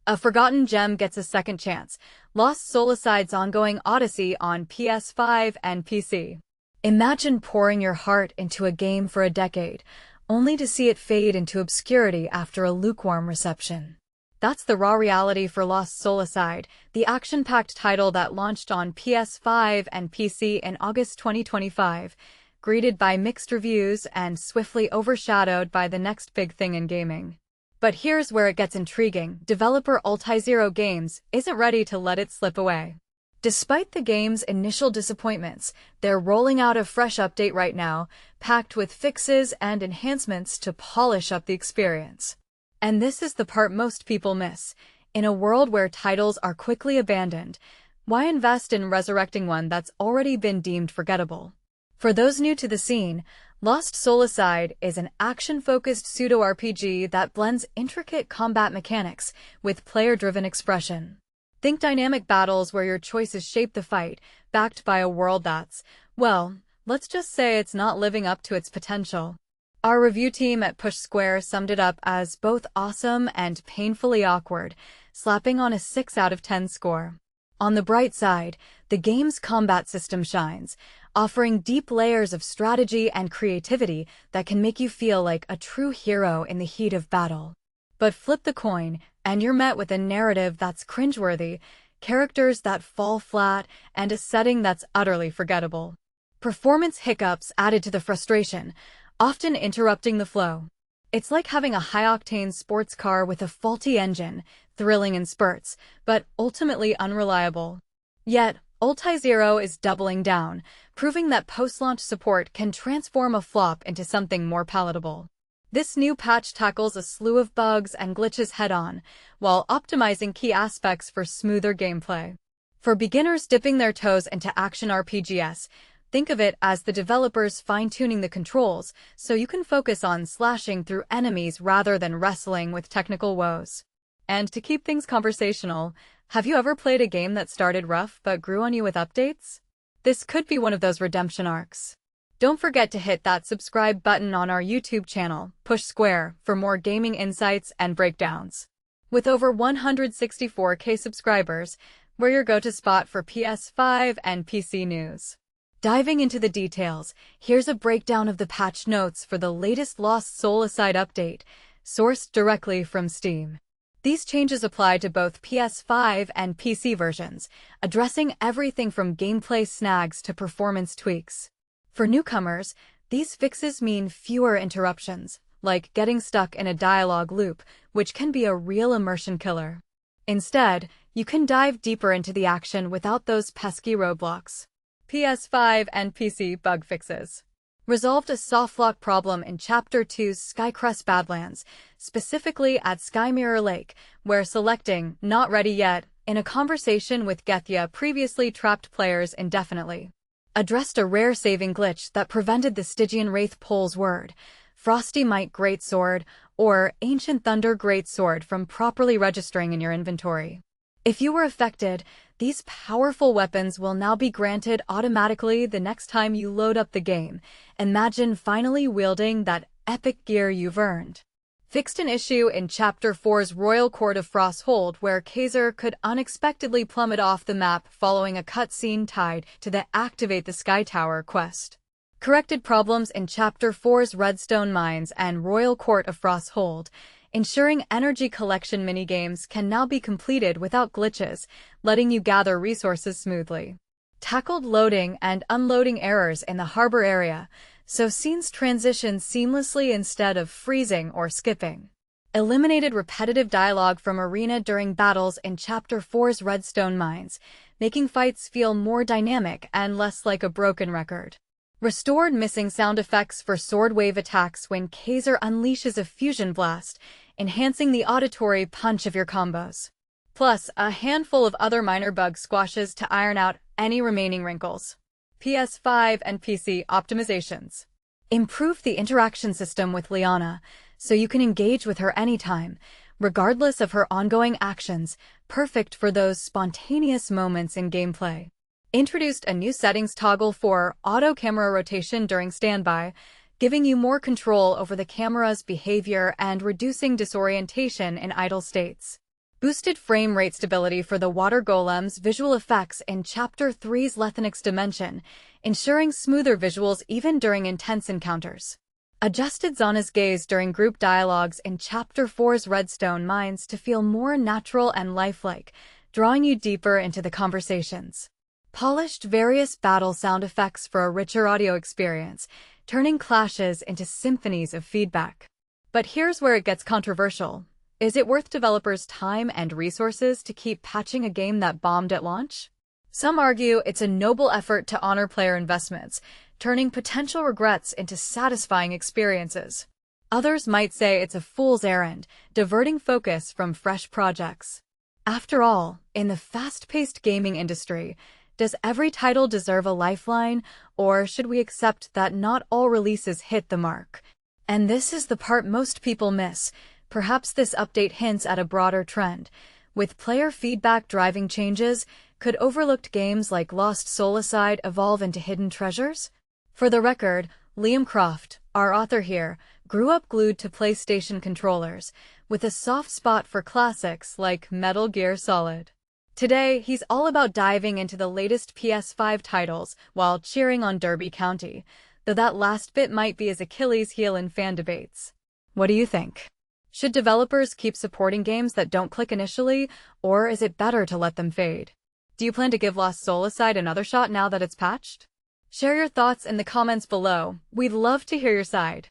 A forgotten gem gets a second chance. Lost Solicide's ongoing odyssey on PS5 and PC. Imagine pouring your heart into a game for a decade, only to see it fade into obscurity after a lukewarm reception. That's the raw reality for Lost Solicide, the action-packed title that launched on PS5 and PC in August 2025, greeted by mixed reviews and swiftly overshadowed by the next big thing in gaming. But here's where it gets intriguing. Developer Altizero Games isn't ready to let it slip away. Despite the game's initial disappointments, they're rolling out a fresh update right now, packed with fixes and enhancements to polish up the experience. And this is the part most people miss. In a world where titles are quickly abandoned, why invest in resurrecting one that's already been deemed forgettable? For those new to the scene, Lost Solicide is an action-focused pseudo-RPG that blends intricate combat mechanics with player-driven expression. Think dynamic battles where your choices shape the fight, backed by a world that's, well, let's just say it's not living up to its potential. Our review team at Push Square summed it up as both awesome and painfully awkward, slapping on a 6 out of 10 score. On the bright side, the game's combat system shines, offering deep layers of strategy and creativity that can make you feel like a true hero in the heat of battle. But flip the coin, and you're met with a narrative that's cringeworthy, characters that fall flat, and a setting that's utterly forgettable. Performance hiccups added to the frustration, often interrupting the flow. It's like having a high-octane sports car with a faulty engine, thrilling in spurts, but ultimately unreliable. Yet, Altizero is doubling down, proving that post-launch support can transform a flop into something more palatable. This new patch tackles a slew of bugs and glitches head-on, while optimizing key aspects for smoother gameplay. For beginners dipping their toes into action RPGs, think of it as the developers fine-tuning the controls so you can focus on slashing through enemies rather than wrestling with technical woes. And to keep things conversational, have you ever played a game that started rough but grew on you with updates? This could be one of those redemption arcs. Don't forget to hit that subscribe button on our YouTube channel, Push Square, for more gaming insights and breakdowns. With over 164K subscribers, we're your go-to spot for PS5 and PC news. Diving into the details, here's a breakdown of the patch notes for the latest Lost Solicide update, sourced directly from Steam. These changes apply to both PS5 and PC versions, addressing everything from gameplay snags to performance tweaks. For newcomers, these fixes mean fewer interruptions, like getting stuck in a dialogue loop, which can be a real immersion killer. Instead, you can dive deeper into the action without those pesky roadblocks. PS5 and PC bug fixes. Resolved a softlock problem in Chapter 2's Skycrest Badlands, specifically at Skymirror Lake, where selecting "Not Ready Yet" in a conversation with Gethia previously trapped players indefinitely. Addressed a rare saving glitch that prevented the Stygian Wraith Pole's word, Frosty Might Greatsword, or Ancient Thunder Greatsword from properly registering in your inventory. If you were affected, these powerful weapons will now be granted automatically the next time you load up the game. Imagine finally wielding that epic gear you've earned. Fixed an issue in Chapter 4's Royal Court of Frosthold where Kaiser could unexpectedly plummet off the map following a cutscene tied to the Activate the Sky Tower quest. Corrected problems in Chapter 4's Redstone Mines and Royal Court of Frosthold, ensuring energy collection minigames can now be completed without glitches, letting you gather resources smoothly. Tackled loading and unloading errors in the harbor area, so scenes transition seamlessly instead of freezing or skipping. Eliminated repetitive dialogue from arena during battles in Chapter 4's Redstone Mines, making fights feel more dynamic and less like a broken record. Restored missing sound effects for sword wave attacks when Kaiser unleashes a fusion blast, enhancing the auditory punch of your combos. Plus, a handful of other minor bug squashes to iron out any remaining wrinkles. PS5 and PC optimizations. Improve the interaction system with Liana, so you can engage with her anytime, regardless of her ongoing actions, perfect for those spontaneous moments in gameplay. Introduced a new settings toggle for auto camera rotation during standby, giving you more control over the camera's behavior and reducing disorientation in idle states. Boosted frame rate stability for the water golem's visual effects in Chapter 3's Lethanix dimension, ensuring smoother visuals even during intense encounters. Adjusted Zana's gaze during group dialogues in Chapter 4's Redstone Mines to feel more natural and lifelike, drawing you deeper into the conversations. Polished various battle sound effects for a richer audio experience, turning clashes into symphonies of feedback. But here's where it gets controversial. Is it worth developers' time and resources to keep patching a game that bombed at launch? Some argue it's a noble effort to honor player investments, turning potential regrets into satisfying experiences. Others might say it's a fool's errand, diverting focus from fresh projects. After all, in the fast-paced gaming industry, does every title deserve a lifeline, or should we accept that not all releases hit the mark? And this is the part most people miss. Perhaps this update hints at a broader trend. With player feedback driving changes, could overlooked games like Lost Soulside evolve into hidden treasures? For the record, Liam Croft, our author here, grew up glued to PlayStation controllers, with a soft spot for classics like Metal Gear Solid. Today, he's all about diving into the latest PS5 titles while cheering on Derby County, though that last bit might be his Achilles heel in fan debates. What do you think? Should developers keep supporting games that don't click initially, or is it better to let them fade? Do you plan to give Lost Soulside another shot now that it's patched? Share your thoughts in the comments below. We'd love to hear your side.